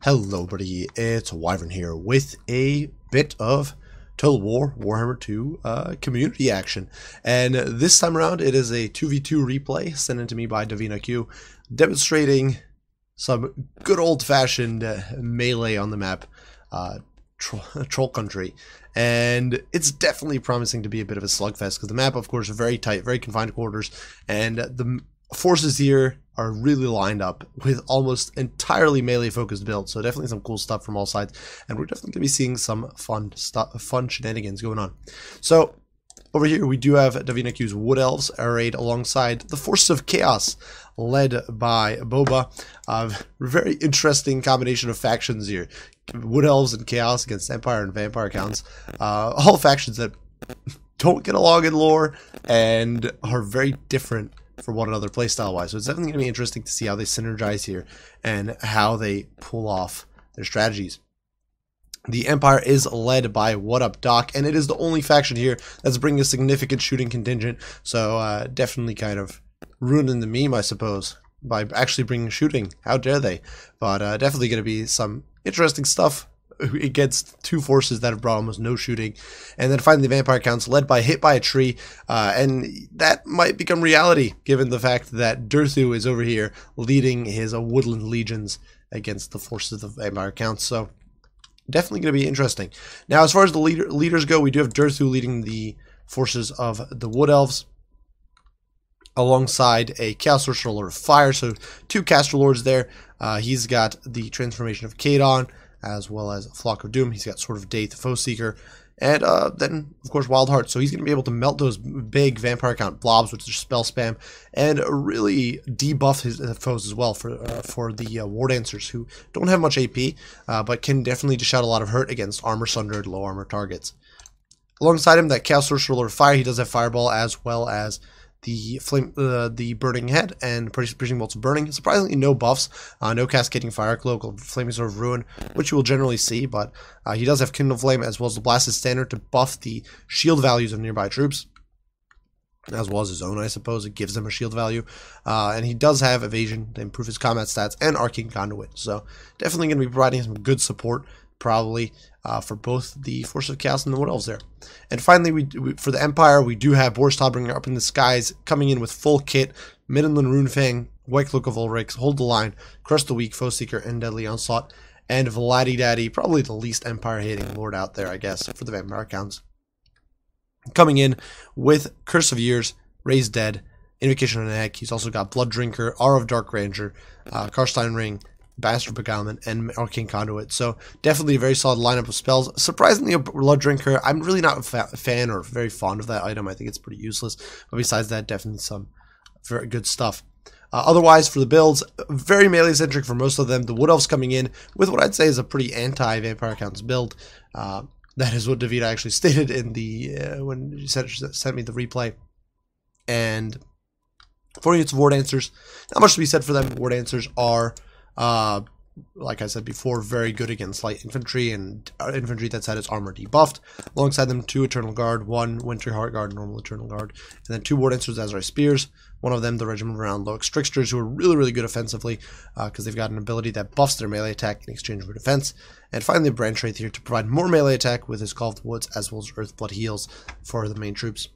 Hello buddy, it's Wyvern here with a bit of Total War Warhammer 2 community action. And this time around it is a 2v2 replay sent in to me by davinaq, demonstrating some good old-fashioned melee on the map, Troll Country. And it's definitely promising to be a bit of a slugfest because the map, of course, is very tight, very confined quarters, and the forces here are really lined up with almost entirely melee focused builds, so definitely some cool stuff from all sides, and we're definitely going to be seeing some fun shenanigans going on. So over here we do have davinaq's Wood Elves arrayed alongside the Forces of Chaos led by Boba. Very interesting combination of factions here. Wood Elves and Chaos against Empire and Vampire counts. All factions that don't get along in lore and are very different for one another playstyle wise. So it's definitely going to be interesting to see how they synergize here and how they pull off their strategies. The Empire is led by What Up Doc, and it is the only faction here that's bringing a significant shooting contingent. So definitely kind of ruining the meme, I suppose, by actually bringing shooting. How dare they? But definitely going to be some interesting stuff against two forces that have brought almost no shooting. And then finally the Vampire counts led by Hit by a Tree, and that might become reality given the fact that Durthu is over here leading his Woodland Legions against the forces of the Vampire counts. So definitely going to be interesting. Now as far as the leaders go, we do have Durthu leading the forces of the Wood Elves alongside a Chaos Sorcerer Lord of Fire, so two Caster Lords there. He's got the transformation of Kadon as well as Flock of Doom. He's got Sword of Daith, Foe Seeker, and then, of course, Wild Heart. So he's going to be able to melt those big Vampire count blobs, which is spell spam, and really debuff his foes as well for the War Dancers, who don't have much AP, but can definitely dish out a lot of hurt against armor-sundered, low-armor targets. Alongside him, that Chaos Sorcerer Lord of Fire, he does have Fireball, as well as the Burning Head and Piercing Bolts of Burning. Surprisingly, no buffs, no Cascading Fire Cloak or Flaming Sword of Ruin, which you will generally see, but he does have Kindle Flame as well as the Blasted Standard to buff the shield values of nearby troops, as well as his own, I suppose. It gives him a shield value, and he does have Evasion to improve his combat stats and Arcane Conduit, so definitely going to be providing some good support, probably, for both the Force of Chaos and the Wood Elves there. And finally, for the Empire, we do have Borstadbringer up in the skies, coming in with full kit, Midland Runefang, White Cloak of Ulrich, Hold the Line, Crush the Weak, Foe Seeker, and Deadly Onslaught, and Vladdy Daddy, probably the least Empire-hating lord out there, I guess, for the Vampire counts. Coming in with Curse of Years, Raised Dead, Invocation of an Egg. He's also got Blood Drinker, Aura of Dark Ranger, Karstein Ring, Bastard Beguilement, and Arcane Conduit. So definitely a very solid lineup of spells. Surprisingly, a Blood Drinker, I'm really not a fan or very fond of that item. I think it's pretty useless. But besides that, definitely some very good stuff. Otherwise, for the builds, very melee-centric for most of them. The Wood Elves coming in with what I'd say is a pretty anti-Vampire Counts build. That is what Davina actually stated in the when she sent me the replay. And 4 units of War Dancers. Not much to be said for them. War Dancers are, like I said before, very good against light infantry and infantry that's had its armor debuffed. Alongside them, 2 Eternal Guard, 1 Winter Heart Guard, normal Eternal Guard, and then 2 War Dancers as Azrai Spears. One of them, the Regiment of Round Low Extrictors, who are really, really good offensively because they've got an ability that buffs their melee attack in exchange for defense. And finally, Branch Wraith here to provide more melee attack with his Call of the Woods as well as Earthblood heals for the main troops.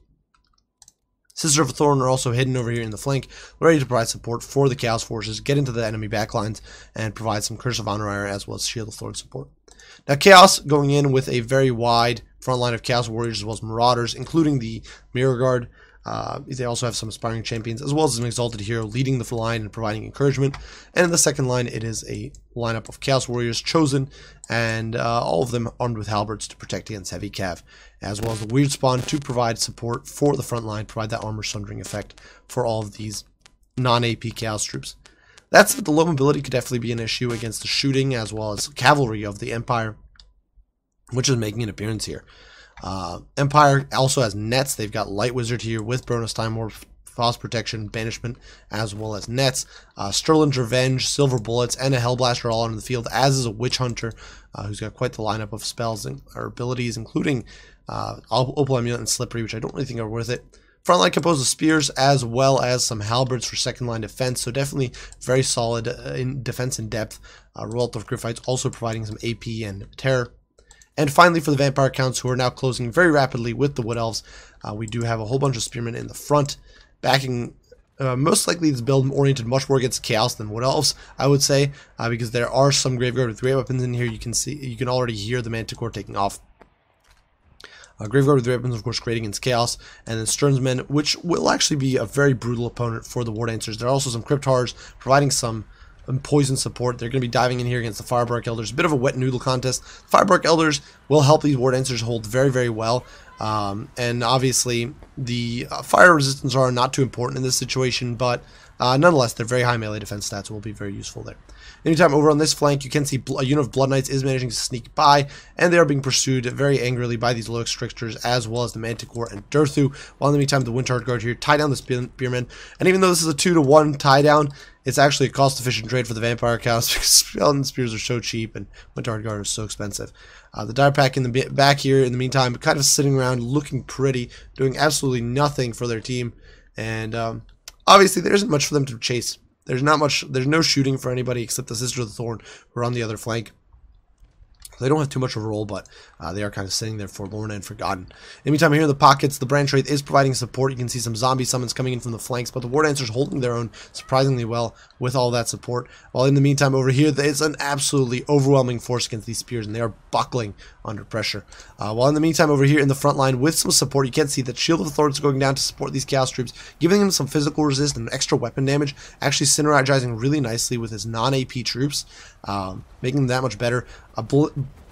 Sister of Thorn are also hidden over here in the flank, ready to provide support for the Chaos Forces, get into the enemy backlines, and provide some Curse of Honor as well as Shield of Thorn support. Now, Chaos going in with a very wide front line of Chaos Warriors as well as Marauders, including the Mirror Guard. They also have some Aspiring Champions, as well as an Exalted Hero leading the line and providing encouragement. And in the second line, it is a lineup of Chaos Warriors chosen, and all of them armed with halberds to protect against heavy cav, as well as the Weird Spawn to provide support for the front line, provide that armor sundering effect for all of these non-AP Chaos troops. That's the low mobility could definitely be an issue against the shooting as well as cavalry of the Empire, which is making an appearance here. Empire also has nets. They've got Light Wizard here with Bonus Time Warp, Frost Protection, Banishment, as well as nets. Sterling's Revenge, Silver Bullets, and a Hellblaster all on the field, as is a Witch Hunter, who's got quite the lineup of spells or abilities, including Opal Amulet and Slippery, which I don't really think are worth it. Front line composed of spears as well as some halberds for second line defense, so definitely very solid in defense and depth. Royal of Griffites also providing some AP and terror. And finally, for the Vampire Counts, who are now closing very rapidly with the Wood Elves, we do have a whole bunch of Spearmen in the front, backing most likely this build oriented much more against Chaos than Wood Elves, I would say, because there are some Graveguard with great weapons in here. You can already hear the Manticore taking off. Graveguard with weapons, of course, great against Chaos, and then Sternsmen, which will actually be a very brutal opponent for the War Dancers. There are also some Crypt Horrors providing some poison support. They're going to be diving in here against the Firebark Elders. A bit of a wet noodle contest. Firebark Elders will help these War Dancers hold very, very well. And obviously, the fire resistance are not too important in this situation, but nonetheless, their very high melee defense stats will be very useful there. Anytime over on this flank, you can see a unit of Blood Knights is managing to sneak by, and they are being pursued very angrily by these Loyal Strictors, as well as the Manticore and Durthu, while in the meantime, the Windheart Guard here tie down the Spearmen. And even though this is a 2-to-1 tie down, it's actually a cost-efficient trade for the Vampire Counts, because Skeleton Spears are so cheap, and Windheart Guard is so expensive. The Dire Pack in the back here, in the meantime, kind of sitting around, looking pretty, doing absolutely nothing for their team, and obviously, there isn't much for them to chase. There's no shooting for anybody except the Sisters of the Thorn, who are on the other flank. They don't have too much of a role, but they are kind of sitting there forlorn and forgotten. In the meantime, here in the pockets, the Branch Wraith is providing support. You can see some zombie summons coming in from the flanks, but the War Dancers holding their own surprisingly well with all that support. While in the meantime, over here, it's an absolutely overwhelming force against these spears, and they are buckling under pressure. While in the meantime, over here in the front line, with some support, you can see that Shield of the Thorns going down to support these Chaos troops, giving them some physical resist and extra weapon damage, actually synergizing really nicely with his non-AP troops, making them that much better.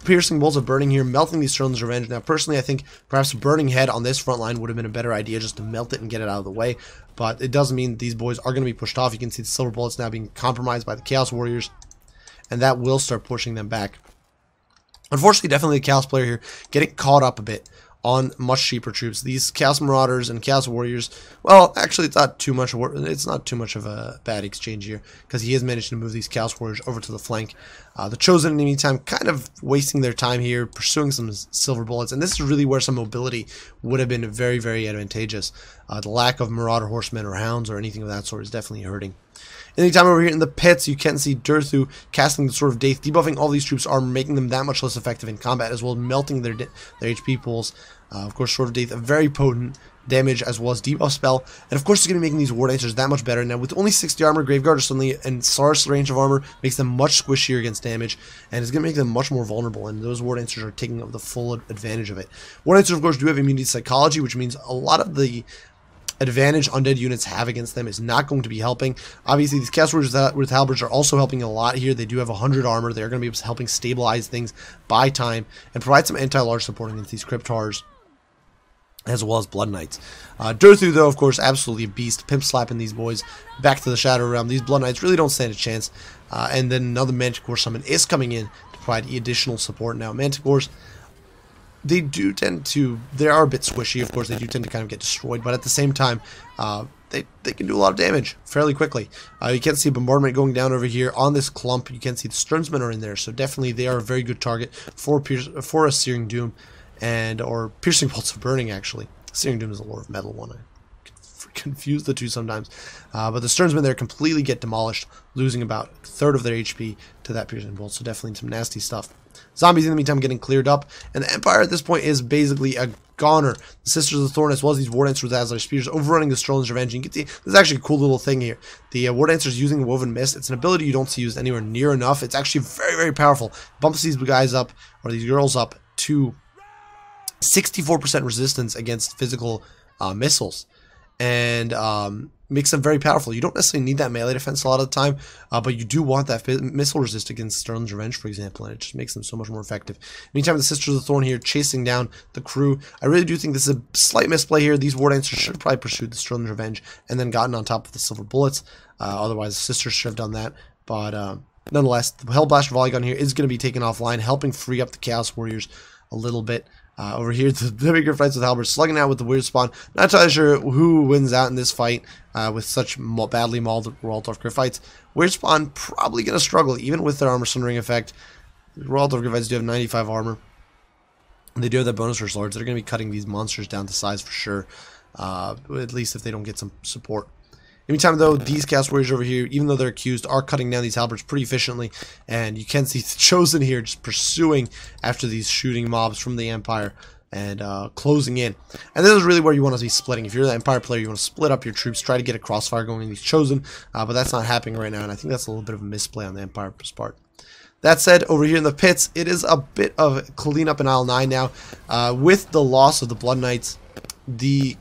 Piercing bolts of burning here, melting these Sterling's Revenge. Now, personally, I think perhaps a burning head on this front line would have been a better idea, just to melt it and get it out of the way. But it doesn't mean these boys are going to be pushed off. You can see the Silver Bullets now being compromised by the Chaos Warriors, and that will start pushing them back. Unfortunately, definitely a Chaos player here getting caught up a bit on much cheaper troops. These Chaos Marauders and Chaos Warriors, well, actually, it's not too much of a bad exchange here, because he has managed to move these Chaos Warriors over to the flank. The Chosen, in the meantime, kind of wasting their time here, pursuing some Silver Bullets, and this is really where some mobility would have been very, very advantageous. The lack of Marauder Horsemen or Hounds or anything of that sort is definitely hurting. Anytime over here in the pits, you can see Durthu casting the Sword of Death. Debuffing all these troops are making them that much less effective in combat, as well as melting their HP pools. Of course, Sword of Death, a very potent damage as well as debuff spell. And of course, it's going to be making these War Dancers that much better. Now, with only 60 armor, Graveguard suddenly and Saurus range of armor makes them much squishier against damage, and it's going to make them much more vulnerable, and those War Dancers are taking the full advantage of it. War Dancers, of course, do have immunity to psychology, which means a lot of the advantage undead units have against them is not going to be helping. Obviously, these Chaos Warriors with halberds are also helping a lot here. They do have 100 armor. They're going to be helping stabilize things by time and provide some anti-large support against these Crypt Horrors, as well as Blood Knights. Durthu, though, of course, absolutely a beast, pimp slapping these boys back to the Shadow Realm. These Blood Knights really don't stand a chance. And then another Manticore summon is coming in to provide additional support. Now, Manticores, they are a bit squishy, of course. They do tend to kind of get destroyed, but at the same time, they can do a lot of damage fairly quickly. You can see bombardment going down over here on this clump. You can see the Sternsmen are in there, so definitely they are a very good target for a Searing Doom or Piercing Bolts of Burning, actually. Searing Doom is a Lord of Metal one. I confuse the two sometimes. But the Sternsmen there completely get demolished, losing about a third of their HP to that Piercing Bolt, so definitely some nasty stuff. Zombies in the meantime getting cleared up, and the Empire at this point is basically a goner. The Sisters of the Thorn, as well as these War Dancers with Azlar Spears, overrunning the Sterling's Revenge. And you can see, this is actually a cool little thing here. The War Dancers using the Woven Mist. It's an ability you don't see used anywhere near enough. It's actually very, very powerful. Bumps these guys up, or these girls up, to 64% resistance against physical missiles, and makes them very powerful. You don't necessarily need that melee defense a lot of the time, but you do want that missile resist against Sterling's Revenge, for example, and it just makes them so much more effective. Meantime, the Sisters of the Thorn here chasing down the crew. I really do think this is a slight misplay here. These War Dancers should have probably pursued the Sterling's Revenge and then gotten on top of the Silver Bullets. Otherwise, the Sisters should have done that, but nonetheless, the Hellblast Volley Gun here is going to be taken offline, helping free up the Chaos Warriors a little bit. Over here, the bigger fights with Halberd slugging out with the Weird Spawn. Not entirely sure who wins out in this fight with such badly mauled Waldorf Griffites. Weird Spawn probably going to struggle, even with their armor sundering effect. Waldorf Griffites do have 95 armor. They do have that bonus for swords. They're going to be cutting these monsters down to size for sure. at least if they don't get some support. In the meantime, though, these Chaos Warriors over here, even though they're accused, are cutting down these halberds pretty efficiently, and you can see the Chosen here just pursuing after these shooting mobs from the Empire and closing in. And this is really where you want to be splitting. If you're the Empire player, you want to split up your troops, try to get a crossfire going in these Chosen, but that's not happening right now, and I think that's a little bit of a misplay on the Empire's part. That said, over here in the pits, it is a bit of cleanup in Isle 9 now. With the loss of the Blood Knights, the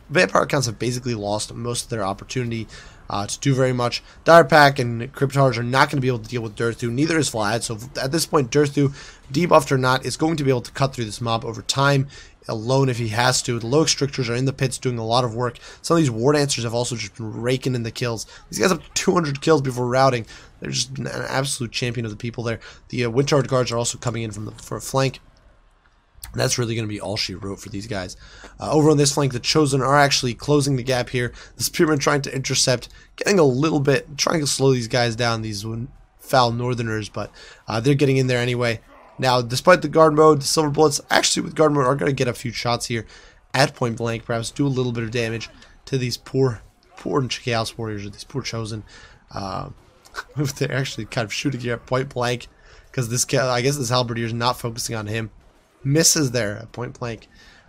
Vampire accounts have basically lost most of their opportunity to do very much. Dire Pack and Cryptards are not going to be able to deal with Durthu. Neither is Vlad. So at this point, Durthu, debuffed or not, is going to be able to cut through this mob over time alone if he has to. The low extractors are in the pits doing a lot of work. Some of these War Dancers have also just been raking in the kills. These guys have 200 kills before routing. They're just an absolute champion of the people there. The Windcharge Guards are also coming in for a flank. That's really going to be all she wrote for these guys. Over on this flank, the Chosen are actually closing the gap here. The Spearmen trying to intercept, getting a little bit, trying to slow these guys down, these foul Northerners, but they're getting in there anyway. Now, despite the guard mode, the Silver Bullets, actually with guard mode, are going to get a few shots here at point blank, perhaps do a little bit of damage to these poor Chaos Warriors, or these poor Chosen. They're actually kind of shooting here at point blank, because this, I guess this Halberdier is not focusing on him. Misses there at point blank,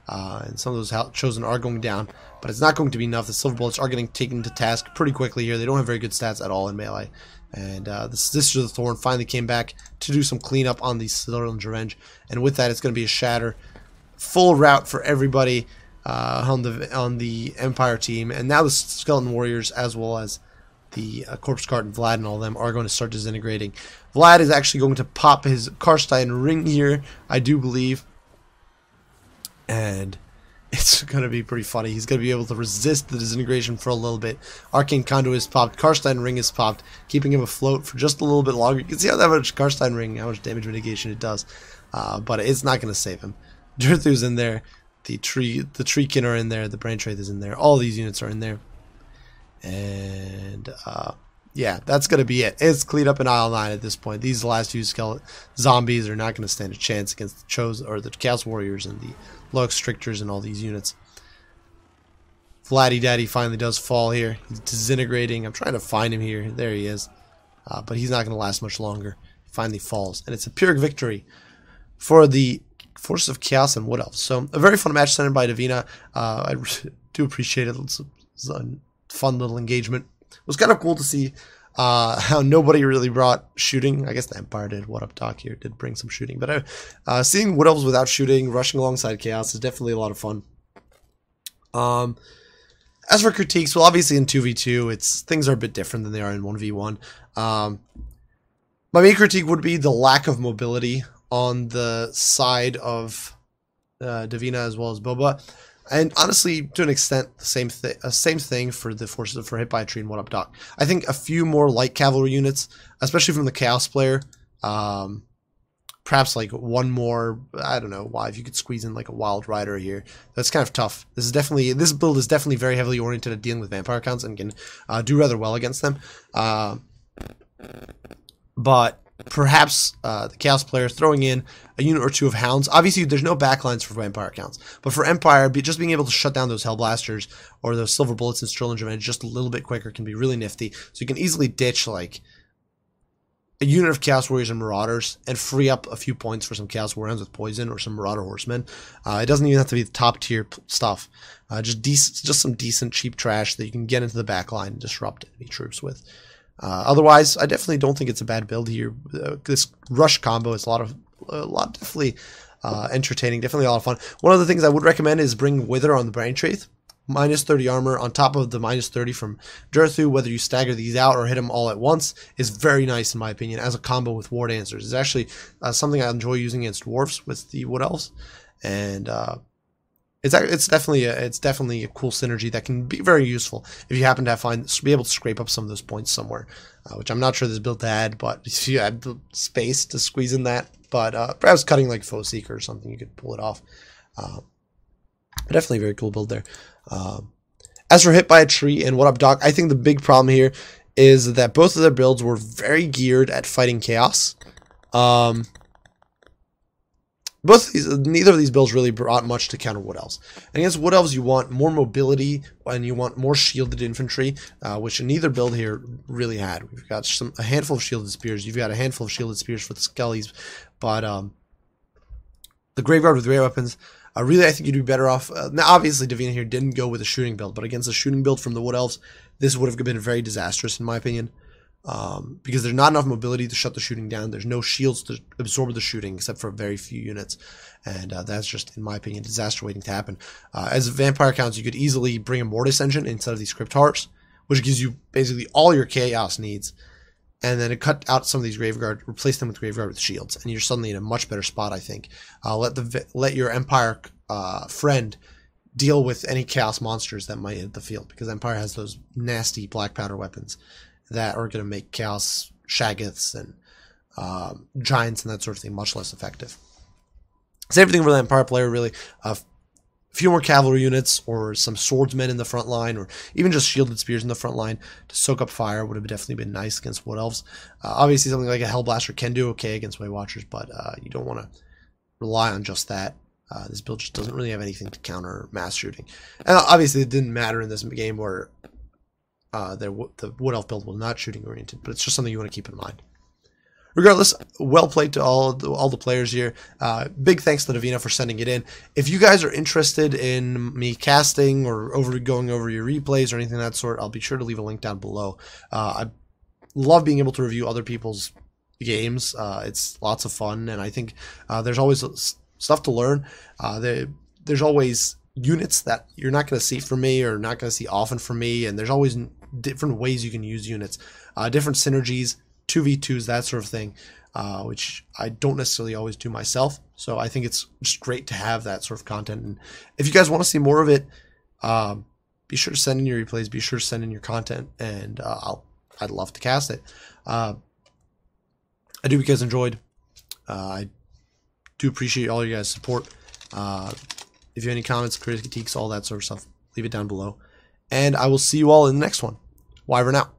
and some of those Chosen are going down, but it's not going to be enough. The Silver Bullets are getting taken to task pretty quickly here. They don't have very good stats at all in melee, and the Sisters of the Thorn finally came back to do some cleanup on the Silver's Revenge, and with that, it's going to be a shatter, full rout for everybody on the Empire team, and now the Skeleton Warriors, as well as the Corpse Cart and Vlad and all of them, are going to start disintegrating. Vlad is actually going to pop his Karstein ring here, I do believe. And it's going to be pretty funny. He's going to be able to resist the disintegration for a little bit. Arcane Conduit is popped. Karstein ring is popped, keeping him afloat for just a little bit longer. You can see how that much Karstein ring, how much damage mitigation it does. But it's not going to save him. Durthu's in there. The Treekin are in there. The Brain Traith is in there. All these units are in there. And yeah, that's going to be it. It's cleaned up in Isle 9 at this point. These last few zombies are not going to stand a chance against the Chosen, or the Chaos Warriors and the low extractors and all these units. Vladdy Daddy finally does fall here. He's disintegrating. I'm trying to find him here. There he is. But he's not going to last much longer. He finally falls. And it's a Pyrrhic victory for the Forces of Chaos and Wood Elves. So a very fun match centered by davinaq. I do appreciate it. It's a fun little engagement. It was kind of cool to see how nobody really brought shooting. I guess the Empire did. What Up Doc here did bring some shooting, but seeing Wood Elves without shooting, rushing alongside Chaos is definitely a lot of fun. As for critiques, well, obviously in 2v2, things are a bit different than they are in 1v1. My main critique would be the lack of mobility on the side of davinaq as well as Boba. And honestly, to an extent, the same thing for the forces for Hit by a Tree and What Up Doc. I think a few more light cavalry units, especially from the Chaos player, perhaps like one more. I don't know why. If you could squeeze in like a Wild Rider here, that's kind of tough. This build is definitely very heavily oriented at dealing with vampire counts and can do rather well against them. But perhaps the Chaos player throwing in a unit or two of Hounds. Obviously, there's no backlines for Vampire counts, but for Empire, just being able to shut down those Hellblasters or those Silver Bullets and Sterling Revenge just a little bit quicker can be really nifty. So you can easily ditch like a unit of Chaos Warriors and Marauders and free up a few points for some Chaos Warhounds with Poison or some Marauder Horsemen. It doesn't even have to be the top tier stuff. Just some decent cheap trash that you can get into the backline and disrupt enemy troops with. Otherwise, I definitely don't think it's a bad build here. This rush combo is a lot definitely entertaining, definitely a lot of fun. One of the things I would recommend is bring Wither on the Brain Traith. Minus 30 armor on top of the minus 30 from Durthu, whether you stagger these out or hit them all at once, is very nice in my opinion as a combo with War Dancers. It's actually something I enjoy using against Dwarves with the Wood Elves, and it's definitely a cool synergy that can be very useful if you happen to be able to scrape up some of those points somewhere, which I'm not sure this build to add, but if you had the space to squeeze in that, but perhaps cutting like Foe Seeker or something, you could pull it off. Definitely a very cool build there. As for Hit by a Tree and What Up Doc, I think the big problem here is that both of their builds were very geared at fighting Chaos. The neither of these builds really brought much to counter Wood Elves. And against Wood Elves, you want more mobility and you want more shielded infantry, which neither build here really had. We've got a handful of shielded spears. You've got a handful of shielded spears for the skellies, but the Graveguard with great weapons. Really, I think you'd be better off. Now, obviously, davinaq here didn't go with a shooting build, but against a shooting build from the Wood Elves, this would have been very disastrous, in my opinion. Because there's not enough mobility to shut the shooting down. There's no shields to absorb the shooting except for very few units. And that's just, in my opinion, disaster waiting to happen. As vampire counts, you could easily bring a Mortis engine instead of these Crypt Hearts, which gives you basically all your chaos needs. And then cut out some of these Graveguard, replace them with Graveguard with shields. And you're suddenly in a much better spot, I think. Let your Empire friend deal with any chaos monsters that might hit the field. Because Empire has those nasty black powder weapons that are going to make Chaos Shaggoths and Giants and that sort of thing much less effective. Same thing for the Empire player, really. A few more cavalry units or some swordsmen in the front line, or even just shielded spears in the front line to soak up fire would have definitely been nice against Wood Elves. Obviously, something like a Hellblaster can do okay against Way Watchers, but you don't want to rely on just that. This build just doesn't really have anything to counter mass shooting. And obviously, it didn't matter in this game where the Wood Elf build was not shooting oriented, but it's just something you want to keep in mind. Regardless, well played to all the players here. Big thanks to davinaq for sending it in. If you guys are interested in me casting or going over your replays or anything of that sort, I'll be sure to leave a link down below. I love being able to review other people's games. It's lots of fun, and I think there's always stuff to learn. There's always units that you're not going to see from me or not going to see often from me, and there's always different ways you can use units, different synergies, 2v2s, that sort of thing, which I don't necessarily always do myself. So I think it's just great to have that sort of content. And if you guys want to see more of it, be sure to send in your replays, be sure to send in your content, and I'd love to cast it. I do hope you guys enjoyed. I do appreciate all you guys' support. If you have any comments, critiques, all that sort of stuff, leave it down below. And I will see you all in the next one. Wyvern out.